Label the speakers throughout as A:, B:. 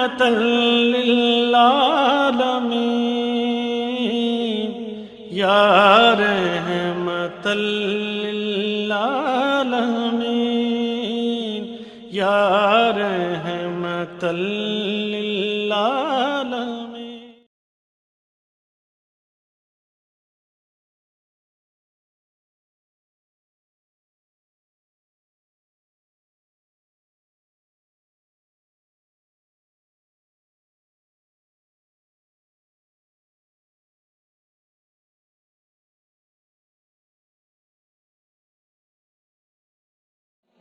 A: رحمة للعالمين يا رحمة للعالمين يا رحمة للعالمين.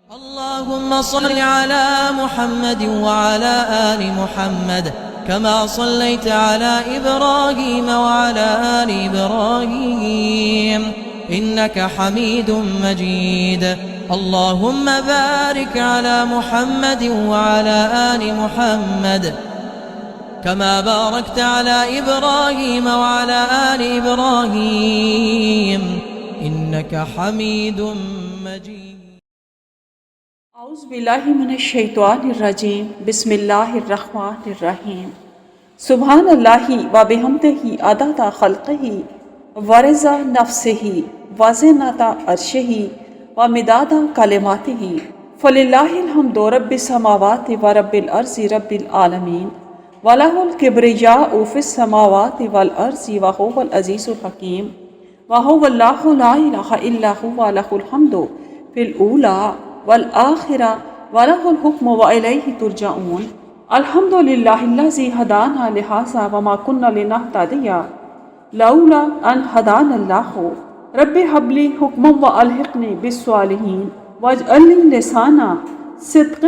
B: اللهم صل على محمد وعلى آل محمد كما صليت على إبراهيم وعلى آل إبراهيم إنك حميد مجيد. اللهم بارك على محمد وعلى آل محمد كما باركت على إبراهيم وعلى آل إبراهيم إنك حميد مجيد.
C: اعوذ باللہ من الشیطان الرجیم. بسم اللہ الرحمن الرحیم. سبحان اللہ و بحمدہ عدد خلقہ ورضا نفسہ وزنۃ عرشہ ومداد کلماتہ فللہ الحمد رب السماوات ورب الارض رب العالمین ولہ الکبریاء فی السماوات والارض وہو العزیز الحکیم وہو اللہ لا الہ الا هو لہ الحمد فی الاولی والآخرہ وَلَهُ الْحُكْمُ وَإِلَيْهِ تُرْجَعُونَ. الحمد للہ الذی ہدانا لہذا وما كنا لنہتدی لولا ان ہدانا اللہ. رب هب لی حکما والحقنی بالصالحین واجعل لی لسان صدق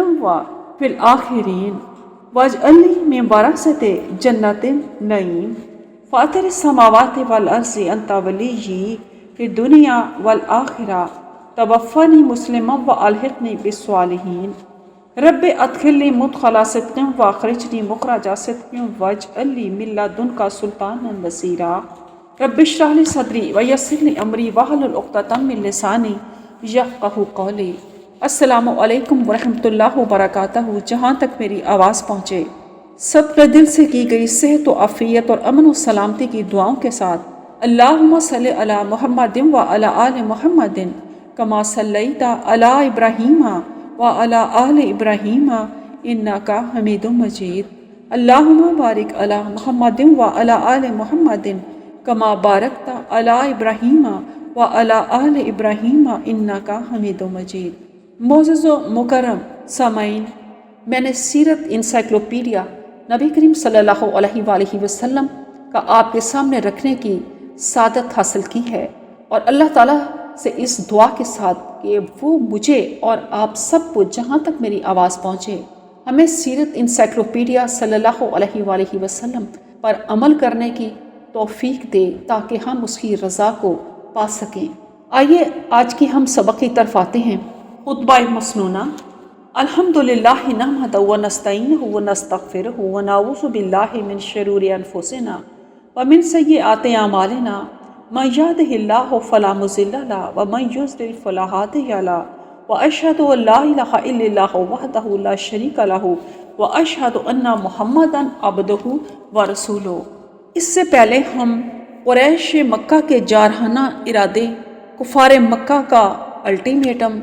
C: فی الآخرین واجعل لی من ورثۃ جنۃ النعیم. فاطر السماوات والارض انت ولی فی الدنیا والآخرہ توفنی مسلما والحقنی بالصالحین. رب ادخلنی مدخل صدق واخرجنی مخرج صدق واجعل لی من لدنک سلطانا نصیرا. رب اشرح لی صدری ویسر لی امری واحلل عقدۃ من لسانی یفقہوا قولی. السلام علیکم ورحمۃ اللہ وبرکاتہ. جہاں تک میری آواز پہنچے سب کے دل سے کی گئی صحت و عافیت اور امن و سلامتی کی دعاؤں کے ساتھ اللہم صلی علی محمد وعلی آل محمد کما صلیت علی ابراہیم وعلی آل ابراہیم انک حمید مجید. اللہم بارک علی محمد وعلی آل محمد کما بارکت علی ابراہیم وعلی آل ابراہیم انک حمید مجید. معزز و مکرم سامعین، میں نے سیرت انسائکلوپیڈیا نبی کریم صلی اللہ علیہ وآلہ وسلم کا آپ کے سامنے رکھنے کی سعادت حاصل کی ہے، اور اللہ تعالیٰ سے اس دعا کے ساتھ کہ وہ مجھے اور آپ سب کو جہاں تک میری آواز پہنچے ہمیں سیرت انسائکلوپیڈیا صلی اللہ علیہ وآلہ وسلم پر عمل کرنے کی توفیق دے تاکہ ہم اس کی رضا کو پا سکیں. آئیے آج کی ہم سبق کی طرف آتے ہیں. خطبہ مسنونہ. الحمدللہ نحمدہ ونستعینہ ونستغفرہ ونعوذ باللہ من شرور انفسنا ومن سیئات اعمالنا من یهدہ اللہ فلا مضل لہ ومن یضلل فلا ہادی لہ واشہد ان لا الہ الا اللہ وحدہ لا شریک لہ واشہد ان محمدا عبدہ ورسولہ. اس سے پہلے ہم قریش مکہ کے جارحانہ ارادے، کفار مکہ کا الٹیمیٹم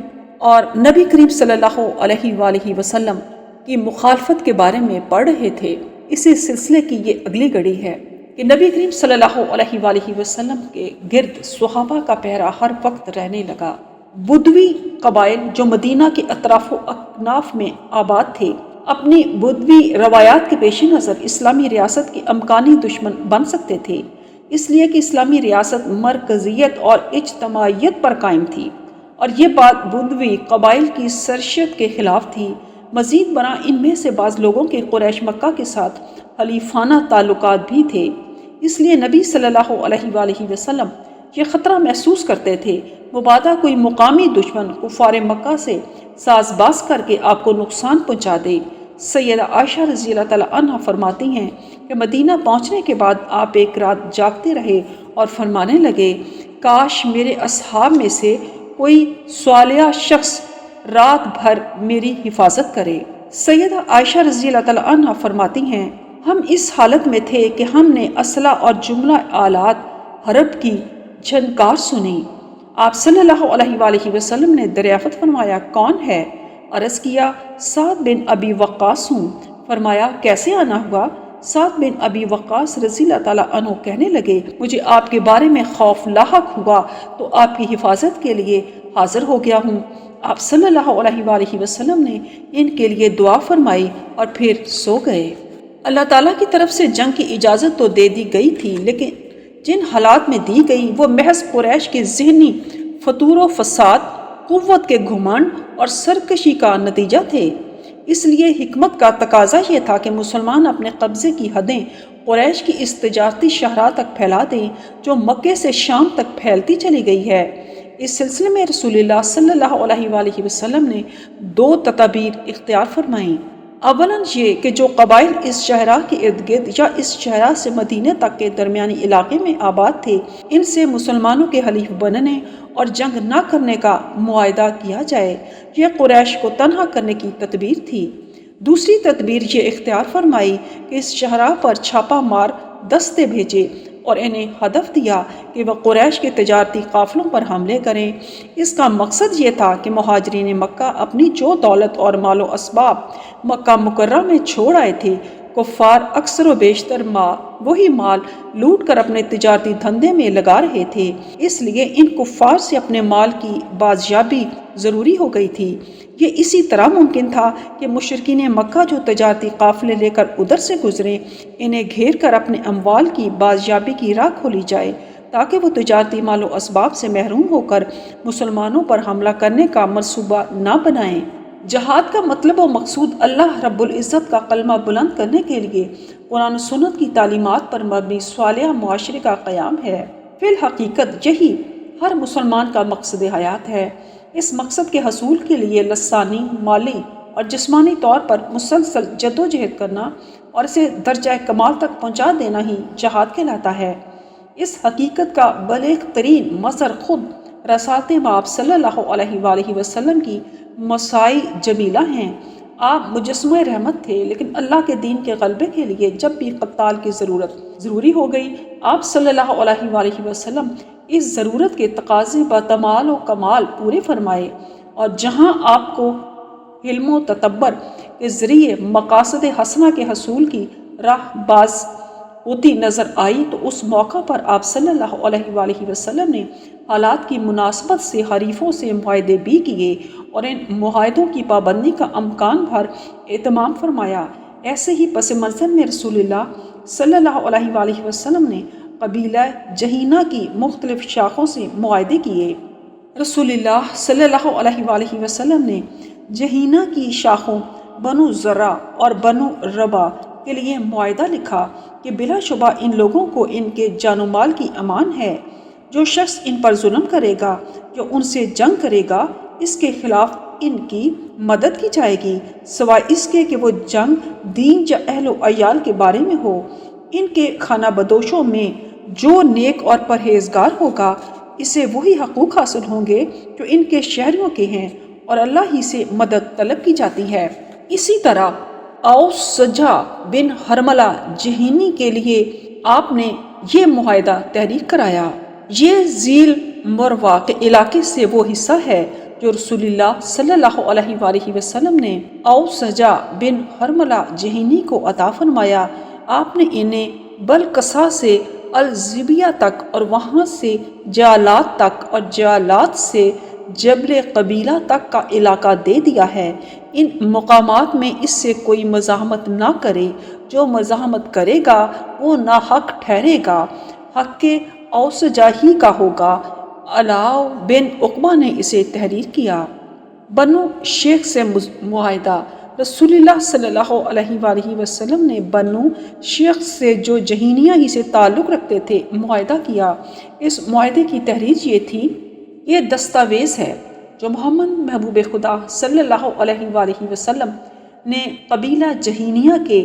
C: اور نبی کریم صلی اللہ علیہ وآلہ وسلم کی مخالفت کے بارے میں پڑھ رہے تھے. اسی سلسلے کی یہ اگلی کڑی ہے کہ نبی کریم صلی اللہ علیہ وآلہ وسلم کے گرد صحابہ کا پہرا ہر وقت رہنے لگا. بدوی قبائل جو مدینہ کے اطراف و اکناف میں آباد تھے اپنی بدوی روایات کے پیش نظر اسلامی ریاست کے امکانی دشمن بن سکتے تھے، اس لیے کہ اسلامی ریاست مرکزیت اور اجتماعیت پر قائم تھی، اور یہ بات بدوی قبائل کی سرشت کے خلاف تھی. مزید برآں ان میں سے بعض لوگوں کے قریش مکہ کے ساتھ حلیفانہ تعلقات بھی تھے، اس لیے نبی صلی اللہ علیہ وآلہ وسلم یہ خطرہ محسوس کرتے تھے مبادا کوئی مقامی دشمن کفار مکہ سے ساز باز کر کے آپ کو نقصان پہنچا دے. سیدہ عائشہ رضی اللہ تعالیٰ عنہ فرماتی ہیں کہ مدینہ پہنچنے کے بعد آپ ایک رات جاگتے رہے اور فرمانے لگے کاش میرے اصحاب میں سے کوئی صالح شخص رات بھر میری حفاظت کرے. سیدہ عائشہ رضی اللہ تعالیٰ عنہ فرماتی ہیں، ہم اس حالت میں تھے کہ ہم نے اسلحہ اور جملہ آلات حرب کی جھنکار سنی۔ آپ صلی اللہ علیہ وآلہ وسلم نے دریافت فرمایا، کون ہے؟ عرض کیا، سعد بن ابی وقاص ہوں۔ فرمایا، کیسے آنا ہوا؟ سعد بن ابی وقاص رضی اللہ تعالیٰ عنہ کہنے لگے، مجھے آپ کے بارے میں خوف لاحق ہوا تو آپ کی حفاظت کے لیے حاضر ہو گیا ہوں۔ آپ صلی اللہ علیہ وآلہ وسلم نے ان کے لیے دعا فرمائی اور پھر سو گئے۔ اللہ تعالیٰ کی طرف سے جنگ کی اجازت تو دے دی گئی تھی، لیکن جن حالات میں دی گئی وہ محض قریش کے ذہنی فتور و فساد، قوت کے گھمنڈ اور سرکشی کا نتیجہ تھے۔ اس لیے حکمت کا تقاضا یہ تھا کہ مسلمان اپنے قبضے کی حدیں قریش کی اس تجارتی شاہراہ تک پھیلا دیں جو مکے سے شام تک پھیلتی چلی گئی ہے۔ اس سلسلے میں رسول اللہ صلی اللہ علیہ وآلہ وسلم نے 2 تدابیر اختیار فرمائیں۔ اولاً یہ کہ جو قبائل اس شہراہ کے ارد گرد یا اس شہراہ سے مدینے تک کے درمیانی علاقے میں آباد تھے، ان سے مسلمانوں کے حلیف بننے اور جنگ نہ کرنے کا معاہدہ کیا جائے۔ یہ قریش کو تنہا کرنے کی تدبیر تھی۔ دوسری تدبیر یہ اختیار فرمائی کہ اس شہراہ پر چھاپا مار دستے بھیجے اور انہیں ہدف دیا کہ وہ قریش کے تجارتی قافلوں پر حملے کریں۔ اس کا مقصد یہ تھا کہ مہاجرین مکہ اپنی جو دولت اور مال و اسباب مکہ مکرمہ میں چھوڑ آئے تھے، کفار اکثر و بیشتر وہی مال لوٹ کر اپنے تجارتی دھندے میں لگا رہے تھے۔ اس لیے ان کفار سے اپنے مال کی بازیابی ضروری ہو گئی تھی۔ یہ اسی طرح ممکن تھا کہ مشرکین مکہ جو تجارتی قافلے لے کر ادھر سے گزریں، انہیں گھیر کر اپنے اموال کی بازیابی کی راہ کھولی جائے تاکہ وہ تجارتی مال و اسباب سے محروم ہو کر مسلمانوں پر حملہ کرنے کا منصوبہ نہ بنائیں۔ جہاد کا مطلب و مقصود اللہ رب العزت کا کلمہ بلند کرنے کے لیے قرآن و سنت کی تعلیمات پر مبنی صالح معاشرے کا قیام ہے۔ فی الحقیقت یہی ہر مسلمان کا مقصد حیات ہے۔ اس مقصد کے حصول کے لیے لسانی، مالی اور جسمانی طور پر مسلسل جد و جہد کرنا اور اسے درجہ کمال تک پہنچا دینا ہی جہاد کہلاتا ہے۔ اس حقیقت کا بلیغ ترین مظہر خود رسالت مآب صلی اللہ علیہ وآلہ وسلم کی مساعی جمیلہ ہیں۔ آپ مجسمہ رحمت تھے، لیکن اللہ کے دین کے غلبے کے لیے جب بھی قتال کی ضروری ہو گئی، آپ صلی اللہ علیہ وآلہ وسلم اس ضرورت کے تقاضے بتمام و کمال پورے فرمائے، اور جہاں آپ کو علم و تدبر کے ذریعے مقاصد حسنہ کے حصول کی راہ باز ہوتی نظر آئی تو اس موقع پر آپ صلی اللہ علیہ وآلہ وسلم نے حالات کی مناسبت سے حریفوں سے معاہدے بھی کیے اور ان معاہدوں کی پابندی کا امکان بھر اہتمام فرمایا۔ ایسے ہی پس منظر میں رسول اللہ صلی اللہ علیہ وآلہ وسلم نے قبیلہ جہینہ کی مختلف شاخوں سے معاہدے کیے۔ رسول اللہ صلی اللہ علیہ وآلہ وسلم نے جہینہ کی شاخوں بنو زرع اور بنو ربا کے لیے معاہدہ لکھا کہ بلا شبہ ان لوگوں کو ان کے جان و مال کی امان ہے۔ جو شخص ان پر ظلم کرے گا، جو ان سے جنگ کرے گا، اس کے خلاف ان کی مدد کی جائے گی، سوائے اس کے کہ وہ جنگ دین یا اہل و عیال کے بارے میں ہو۔ ان کے خانہ بدوشوں میں جو نیک اور پرہیزگار ہوگا، اسے وہی حقوق حاصل ہوں گے جو ان کے شہریوں کے ہیں، اور اللہ ہی سے مدد طلب کی جاتی ہے۔ اسی طرح اوس سجا بن حرملہ جہینی کے لیے آپ نے یہ معاہدہ تحریر کرایا۔ یہ ذیل مروا کے علاقے سے وہ حصہ ہے جو رسول اللہ صلی اللہ علیہ وآلہ وسلم نے اوس سجا بن حرملہ جہینی کو عطا فرمایا۔ آپ نے انہیں بلقصا سے الزبیہ تک اور وہاں سے جالات تک اور جالات سے جبل قبیلہ تک کا علاقہ دے دیا ہے۔ ان مقامات میں اس سے کوئی مزاحمت نہ کرے، جو مزاحمت کرے گا وہ ناحق ٹھہرے گا، حق کے اوسجا ہی کا ہوگا۔ علاؤ بن عقبہ نے اسے تحریر کیا۔ بنو شیخ سے معاہدہ۔ رسول اللہ صلی اللہ علیہ وآلہ وسلم نے بنو شیخ سے جو جہینیہ ہی سے تعلق رکھتے تھے معاہدہ کیا۔ اس معاہدے کی تحریر یہ تھی، یہ دستاویز ہے جو محمد محبوب خدا صلی اللہ علیہ وآلہ وسلم نے قبیلہ جہینیہ کے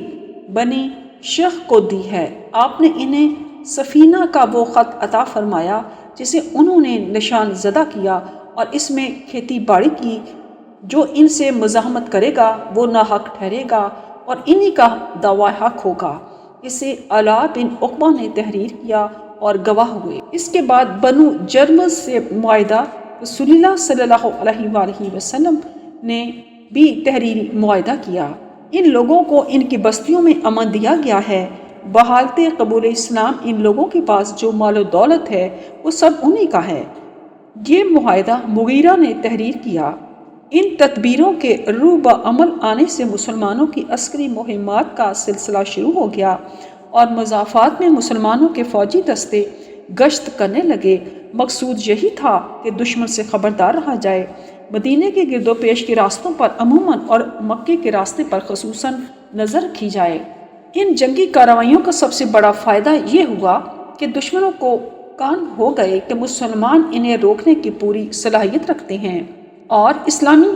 C: بنی شیخ کو دی ہے۔ آپ نے انہیں سفینہ کا وہ خط عطا فرمایا جسے انہوں نے نشان زدہ کیا، اور اس میں کھیتی باڑی کی جو ان سے مزاحمت کرے گا وہ ناحق ٹھہرے گا اور انہی کا دعویٰ حق ہوگا۔ اسے علاء بن عقبہ نے تحریر کیا اور گواہ ہوئے۔ اس کے بعد بنو جرمز سے معاہدہ، رسول اللہ صلی اللہ علیہ وآلہ وسلم نے بھی تحریری معاہدہ کیا۔ ان لوگوں کو ان کی بستیوں میں امن دیا گیا ہے۔ بحالت قبول اسلام ان لوگوں کے پاس جو مال و دولت ہے وہ سب انہی کا ہے۔ یہ معاہدہ مغیرہ نے تحریر کیا۔ ان تدبیروں کے روح عمل آنے سے مسلمانوں کی عسکری مہمات کا سلسلہ شروع ہو گیا اور مضافات میں مسلمانوں کے فوجی دستے گشت کرنے لگے۔ مقصود یہی تھا کہ دشمن سے خبردار رہا جائے۔ مدینے کے گرد و پیش کے راستوں پر عموماً اور مکے کے راستے پر خصوصاً نظر رکھی جائے۔ ان جنگی کارروائیوں کا سب سے بڑا فائدہ یہ ہوا کہ دشمنوں کو کان ہو گئے کہ مسلمان انہیں روکنے کی پوری صلاحیت رکھتے ہیں اور اسلامی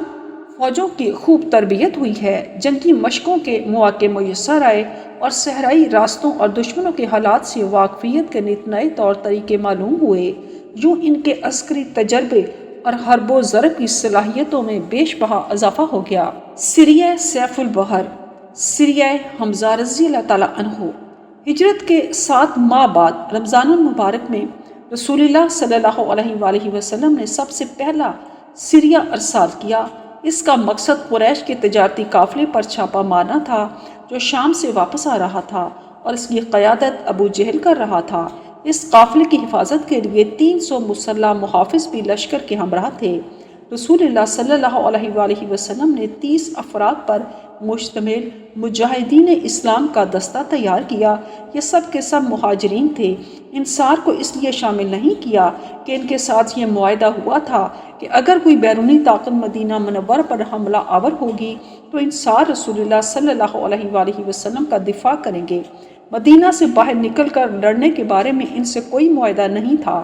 C: فوجوں کی خوب تربیت ہوئی ہے۔ جنگی مشقوں کے مواقع میسر آئے اور صحرائی راستوں اور دشمنوں کے حالات سے واقفیت کے نئے طور طریقے معلوم ہوئے۔ یوں ان کے عسکری تجربے اور حرب و ضرب کی صلاحیتوں میں بیش بہا اضافہ ہو گیا۔ سریہ سیف البحر، سریہ حمزہ رضی اللہ تعالیٰ عنہ۔ ہجرت کے 7 ماہ بعد رمضان المبارک میں رسول اللہ صلی اللہ علیہ وآلہ وسلم نے سب سے پہلا سریہ ارسال کیا۔ اس کا مقصد قریش کے تجارتی قافلے پر چھاپا مارنا تھا جو شام سے واپس آ رہا تھا اور اس کی قیادت ابو جہل کر رہا تھا۔ اس قافلے کی حفاظت کے لیے 300 مسلح محافظ بھی لشکر کے ہمراہ تھے۔ رسول اللہ صلی اللہ علیہ وآلہ وسلم نے 30 افراد پر مشتمل مجاہدین اسلام کا دستہ تیار کیا۔ یہ سب کے سب مہاجرین تھے۔ انصار کو اس لیے شامل نہیں کیا کہ ان کے ساتھ یہ معاہدہ ہوا تھا کہ اگر کوئی بیرونی طاقت مدینہ منورہ پر حملہ آور ہوگی تو انصار رسول اللہ صلی اللہ علیہ وآلہ وسلم کا دفاع کریں گے۔ مدینہ سے باہر نکل کر لڑنے کے بارے میں ان سے کوئی معاہدہ نہیں تھا۔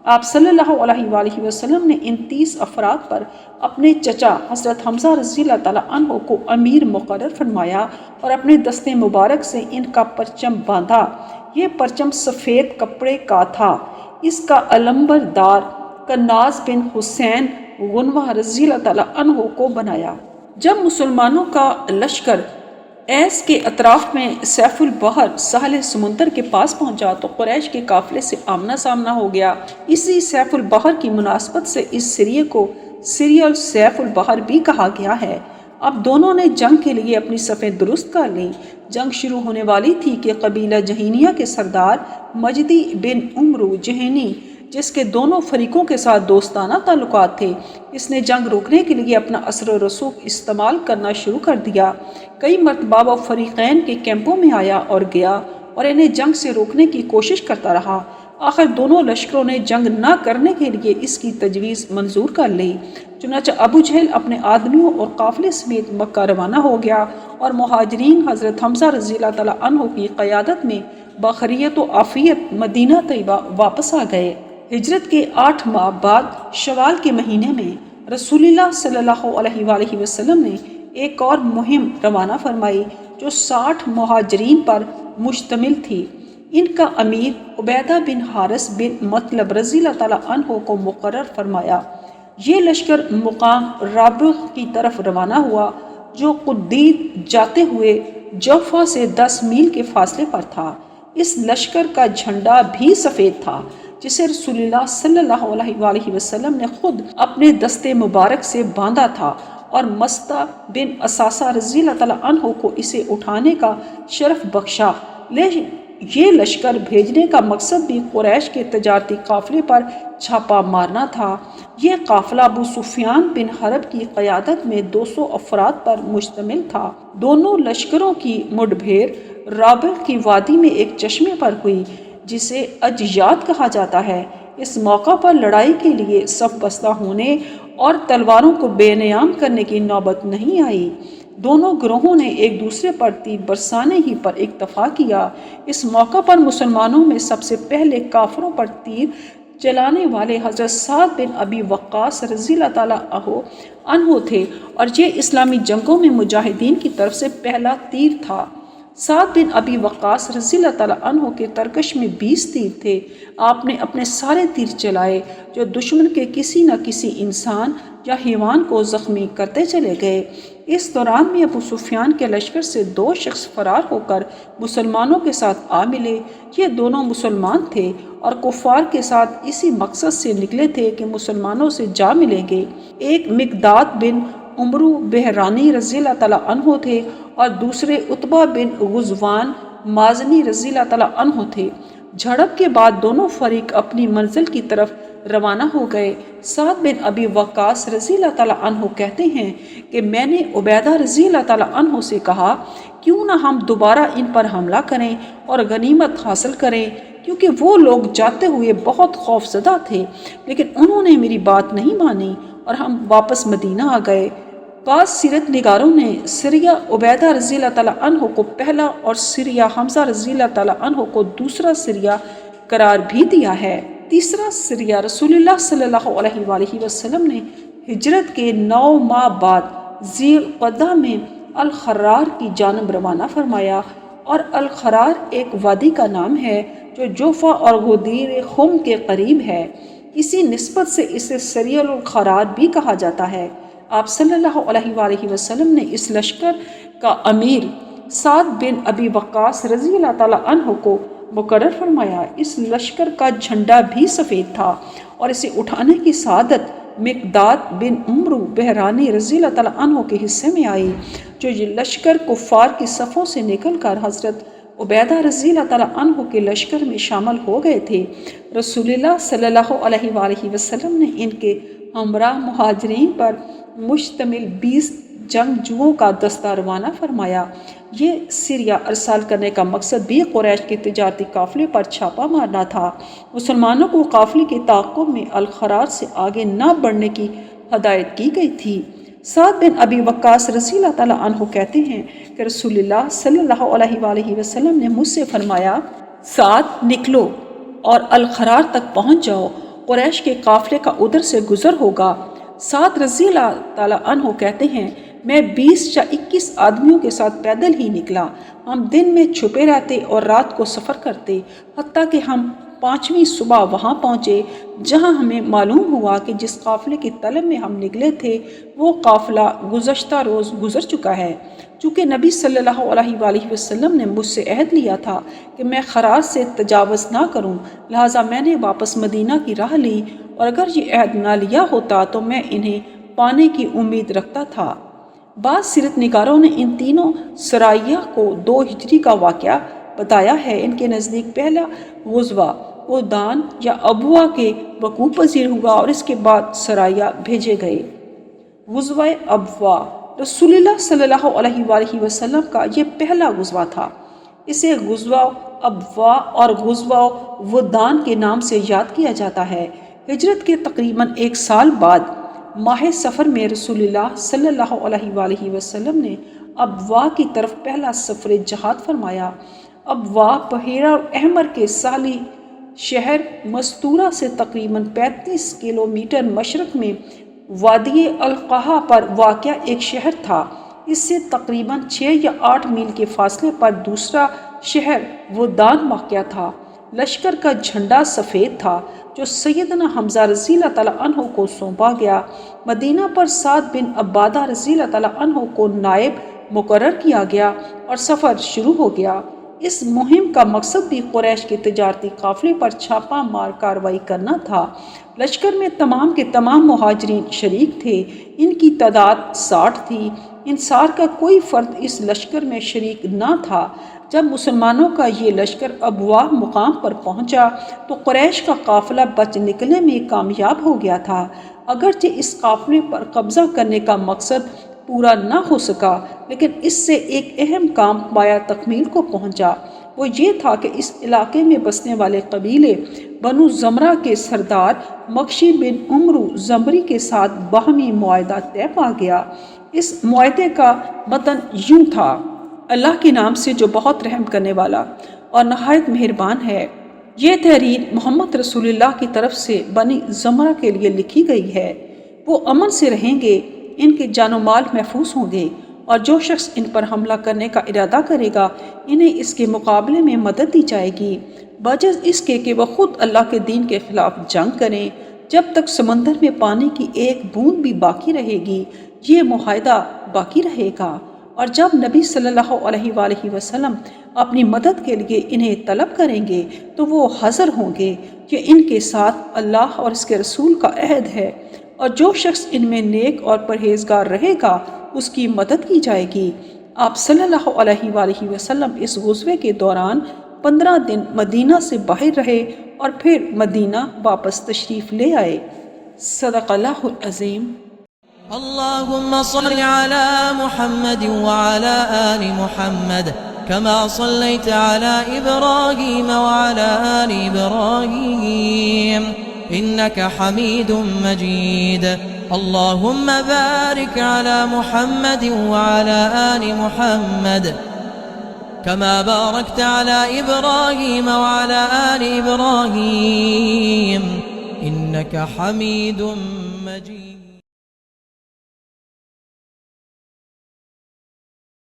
C: آپ صلی اللہ علیہ وآلہ وسلم نے ان 30 افراد پر اپنے چچا حضرت حمزہ رضی اللہ تعالیٰ عنہ کو امیر مقرر فرمایا اور اپنے دستے مبارک سے ان کا پرچم باندھا۔ یہ پرچم سفید کپڑے کا تھا۔ اس کا علمبردار کناز بن حسین غنوہ رضی اللہ تعالیٰ عنہ کو بنایا۔ جب مسلمانوں کا لشکر ایس کے اطراف میں سیف البحر ساحل سمندر کے پاس پہنچا تو قریش کے قافلے سے آمنا سامنا ہو گیا۔ اسی سیف البحر کی مناسبت سے اس سریے کو سریہ السیف البحر بھی کہا گیا ہے۔ اب دونوں نے جنگ کے لیے اپنی صفیں درست کر لیں۔ جنگ شروع ہونے والی تھی کہ قبیلہ جہینیہ کے سردار مجدی بن عمرو جہینی، جس کے دونوں فریقوں کے ساتھ دوستانہ تعلقات تھے، اس نے جنگ روکنے کے لیے اپنا اثر و رسوخ استعمال کرنا شروع کر دیا۔ کئی مرتبہ وہ فریقین کے کیمپوں میں آیا اور گیا اور انہیں جنگ سے روکنے کی کوشش کرتا رہا۔ آخر دونوں لشکروں نے جنگ نہ کرنے کے لیے اس کی تجویز منظور کر لی۔ چنانچہ ابو جہل اپنے آدمیوں اور قافلے سمیت مکہ روانہ ہو گیا اور مہاجرین حضرت حمزہ رضی اللہ تعالیٰ عنہ کی قیادت میں بخیریت و عافیت مدینہ طیبہ واپس آ گئے۔ ہجرت کے 8 ماہ بعد شوال کے مہینے میں رسول اللہ صلی اللہ علیہ وآلہ وسلم نے ایک اور مہم روانہ فرمائی جو 60 مہاجرین پر مشتمل تھی۔ ان کا امیر عبیدہ بن حارث بن مطلب رضی اللہ تعالیٰ عنہ کو مقرر فرمایا۔ یہ لشکر مقام رابغ کی طرف روانہ ہوا جو قدید جاتے ہوئے جوفہ سے 10 میل کے فاصلے پر تھا۔ اس لشکر کا جھنڈا بھی سفید تھا جسے رسول اللہ صلی اللہ علیہ وآلہ وسلم نے خود اپنے دستے مبارک سے باندھا تھا اور مستہ بن اساسہ رضی اللہ تعالیٰ عنہ کو اسے اٹھانے کا شرف بخشا۔ لیکن یہ لشکر بھیجنے کا مقصد بھی قریش کے تجارتی قافلے پر چھاپا مارنا تھا۔ یہ قافلہ ابو سفیان بن حرب کی قیادت میں 200 افراد پر مشتمل تھا۔ دونوں لشکروں کی مڈ بھیڑ رابغ کی وادی میں ایک چشمے پر ہوئی جسے اجیاد کہا جاتا ہے۔ اس موقع پر لڑائی کے لیے صف بستہ ہونے اور تلواروں کو بے نیام کرنے کی نوبت نہیں آئی۔ دونوں گروہوں نے ایک دوسرے پر تیر برسانے ہی پر اکتفا کیا۔ اس موقع پر مسلمانوں میں سب سے پہلے کافروں پر تیر چلانے والے حضرت سعد بن ابی وقاص رضی اللہ تعالیٰ عنہ تھے اور یہ اسلامی جنگوں میں مجاہدین کی طرف سے پہلا تیر تھا۔ سعد بن ابی وقاص رضی اللہ تعالیٰ عنہ کے ترکش میں 20 تیر تھے۔ آپ نے اپنے سارے تیر چلائے جو دشمن کے کسی نہ کسی انسان یا حیوان کو زخمی کرتے چلے گئے۔ اس دوران میں ابو سفیان کے لشکر سے 2 شخص فرار ہو کر مسلمانوں کے ساتھ آ ملے۔ یہ دونوں مسلمان تھے اور کفار کے ساتھ اسی مقصد سے نکلے تھے کہ مسلمانوں سے جا ملیں گے۔ ایک مقداد بن عمرو بحرانی رضی اللہ تعالیٰ عنہ تھے اور دوسرے عتبہ بن غزوان مازنی رضی اللہ تعالیٰ عنہ تھے۔ جھڑپ کے بعد دونوں فریق اپنی منزل کی طرف روانہ ہو گئے۔ سعد بن ابی وقاص رضی اللہ تعالیٰ عنہ کہتے ہیں کہ میں نے عبیدہ رضی اللہ تعالیٰ عنہ سے کہا کیوں نہ ہم دوبارہ ان پر حملہ کریں اور غنیمت حاصل کریں، کیونکہ وہ لوگ جاتے ہوئے بہت خوف زدہ تھے، لیکن انہوں نے میری بات نہیں مانی اور ہم واپس مدینہ آ گئے۔ بعض سیرت نگاروں نے سریہ عبیدہ رضی اللہ تعالیٰ عنہ کو پہلا اور سریہ حمزہ رضی اللہ تعالیٰ عنہ کو دوسرا سریہ قرار بھی دیا ہے۔ تیسرا سریہ رسول اللہ صلی اللہ علیہ وآلہ وسلم نے ہجرت کے 9 ماہ بعد ذی القعدہ میں الخرار کی جانب روانہ فرمایا، اور الخرار ایک وادی کا نام ہے جو جوفا اور غدیر خم کے قریب ہے۔ اسی نسبت سے اسے سریہ الخرار بھی کہا جاتا ہے۔ آپ صلی اللہ علیہ وآلہ وسلم نے اس لشکر کا امیر سعد بن ابی وقاص رضی اللہ تعالیٰ عنہ کو مقرر فرمایا۔ اس لشکر کا جھنڈا بھی سفید تھا اور اسے اٹھانے کی سعادت مقداد بن عمرو بحرانی رضی اللہ تعالیٰ عنہ کے حصے میں آئی، جو یہ لشکر کفار کی صفوں سے نکل کر حضرت عبیدہ رضی اللہ تعالیٰ عنہ کے لشکر میں شامل ہو گئے تھے۔ رسول اللہ صلی اللہ علیہ وآلہ وسلم نے ان کے ہمراہ مہاجرین پر مشتمل 20 جنگجوؤں کا دستہ روانہ فرمایا۔ یہ سریہ ارسال کرنے کا مقصد بھی قریش کے تجارتی قافلے پر چھاپا مارنا تھا۔ مسلمانوں کو قافلے کے تعاقب میں الخرار سے آگے نہ بڑھنے کی ہدایت کی گئی تھی۔ سعد بن ابی وقاص رضی اللہ تعالیٰ عنہ کہتے ہیں کہ رسول اللہ صلی اللہ علیہ وآلہ وسلم نے مجھ سے فرمایا سعد نکلو اور الخرار تک پہنچ جاؤ، قریش کے قافلے کا ادھر سے گزر ہوگا۔ سعد رضی اللہ تعالیٰ عنہ کہتے ہیں میں 20 یا 21 آدمیوں کے ساتھ پیدل ہی نکلا۔ ہم دن میں چھپے رہتے اور رات کو سفر کرتے، حتیٰ کہ ہم 5ویں صبح وہاں پہنچے جہاں ہمیں معلوم ہوا کہ جس قافلے کی طلب میں ہم نکلے تھے وہ قافلہ گزشتہ روز گزر چکا ہے۔ چونکہ نبی صلی اللہ علیہ وآلہ وسلم نے مجھ سے عہد لیا تھا کہ میں خرار سے تجاوز نہ کروں، لہٰذا میں نے واپس مدینہ کی راہ لی، اور اگر یہ عہد نہ لیا ہوتا تو میں انہیں پانے کی امید رکھتا تھا۔ بعض سیرت نگاروں نے ان تینوں سرائیہ کو 2 ہجری کا واقعہ بتایا ہے۔ ان کے نزدیک پہلا غزوہ اودان یا ابوا کے وقوع پذیر ہوا اور اس کے بعد سرائیہ بھیجے گئے۔ غزوہ ابوا رسول اللہ صلی اللہ علیہ وآلہ وسلم کا یہ پہلا غزوہ تھا۔ اسے غزوہ ابوا اور غزوہ اودان کے نام سے یاد کیا جاتا ہے۔ ہجرت کے تقریباً 1 سال بعد ماہ سفر میں رسول اللہ صلی اللہ علیہ وآلہ وسلم نے ابوا کی طرف پہلا سفر جہاد فرمایا۔ ابوا بحیرہ احمر کے ساحلی شہر مستورہ سے تقریباً 35 کلومیٹر مشرق میں وادی القحا پر واقع ایک شہر تھا۔ اس سے تقریباً 6 یا 8 میل کے فاصلے پر دوسرا شہر ودان واقع تھا۔ لشکر کا جھنڈا سفید تھا جو سیدنا حمزہ رضی اللہ تعالیٰ عنہ کو سونپا گیا۔ مدینہ پر سعد بن عبادہ رضی اللہ تعالیٰ عنہ کو نائب مقرر کیا گیا اور سفر شروع ہو گیا۔ اس مہم کا مقصد بھی قریش کے تجارتی قافلے پر چھاپا مار کارروائی کرنا تھا۔ لشکر میں تمام کے تمام مہاجرین شریک تھے۔ ان کی تعداد 60 تھی۔ انصار کا کوئی فرد اس لشکر میں شریک نہ تھا۔ جب مسلمانوں کا یہ لشکر ابوا مقام پر پہنچا تو قریش کا قافلہ بچ نکلنے میں کامیاب ہو گیا تھا۔ اگرچہ اس قافلے پر قبضہ کرنے کا مقصد پورا نہ ہو سکا، لیکن اس سے ایک اہم کام پایا تکمیل کو پہنچا۔ وہ یہ تھا کہ اس علاقے میں بسنے والے قبیلے بنو زمرہ کے سردار مکشی بن عمرو زمری کے ساتھ باہمی معاہدہ طے پا گیا۔ اس معاہدے کا متن یوں تھا: اللہ کے نام سے جو بہت رحم کرنے والا اور نہایت مہربان ہے۔ یہ تحریر محمد رسول اللہ کی طرف سے بنی زمرہ کے لیے لکھی گئی ہے۔ وہ امن سے رہیں گے، ان کے جان و مال محفوظ ہوں گے اور جو شخص ان پر حملہ کرنے کا ارادہ کرے گا انہیں اس کے مقابلے میں مدد دی جائے گی، بجز اس کے کہ وہ خود اللہ کے دین کے خلاف جنگ کریں۔ جب تک سمندر میں پانی کی ایک بوند بھی باقی رہے گی یہ معاہدہ باقی رہے گا، اور جب نبی صلی اللہ علیہ وآلہ وسلم اپنی مدد کے لیے انہیں طلب کریں گے تو وہ حاضر ہوں گے کہ ان کے ساتھ اللہ اور اس کے رسول کا عہد ہے، اور جو شخص ان میں نیک اور پرہیزگار رہے گا اس کی مدد کی جائے گی۔ آپ صلی اللہ علیہ وآلہ وسلم اس غزوے کے دوران 15 دن مدینہ سے باہر رہے اور پھر مدینہ واپس تشریف لے آئے۔ صدق اللہ العظیم۔
B: اللهم صل على محمد وعلى آل محمد كما صليت على إبراهيم وعلى آل إبراهيم إنك حميد مجيد اللهم بارك على محمد وعلى آل محمد كما باركت على إبراهيم وعلى آل إبراهيم إنك حميد مجيد